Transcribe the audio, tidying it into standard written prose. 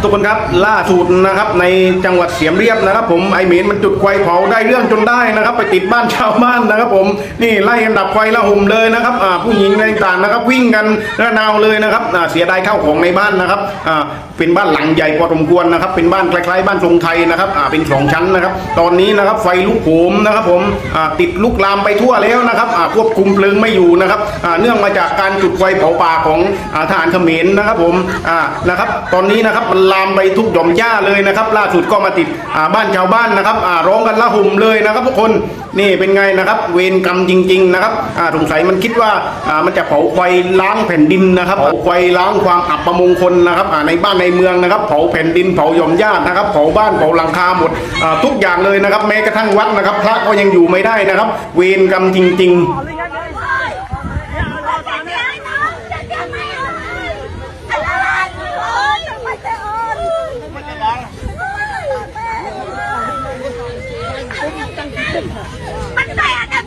ทุกคนครับล่าสุดนะครับในจังหวัดเสียมเรียบนะครับผมไอเหม็นมันจุดไฟเผาได้เรื่องจนได้นะครับไปติดบ้านชาวบ้านนะครับผมนี่ไล่กันดับไฟละหุ่มเลยนะครับผู้หญิงต่างๆนะครับวิ่งกันระนาวเลยนะครับเสียดายข้าวของในบ้านนะครับเป็นบ้านหลังใหญ่พอสมควรนะครับเป็นบ้านคล้ายๆบ้านทรงไทยนะครับเป็น2 ชั้นนะครับตอนนี้นะครับไฟลุกโหมนะครับผมติดลุกลามไปทั่วแล้วนะครับควบคุมเพลิงไม่อยู่นะครับเนื่องมาจากการจุดไฟเผาป่าของทหารเขมรนะครับผมนะครับตอนนี้นะครับมันลามไปทุกหย่อมหญ้าเลยนะครับล่าสุดก็มาติดบ้านชาวบ้านนะครับร้องกันละหุ่มเลยนะครับทุกคนนี่เป็นไงนะครับเวรกรรมจริงๆนะครับสงสัยมันคิดว่ามันจะเผาไฟล้างแผ่นดินนะครับเผาไฟล้างความอับมงคลนะครับในบ้านในเมืองนะครับเผาแผ่นดินเผาหย่อมหญ้านะครับเผาบ้านเผาหลังคาหมดทุกอย่างเลยนะครับแม้กระทั่งวัดนะครับพระก็ยังอยู่ไม่ได้นะครับเวรกรรมจริงๆมันแตก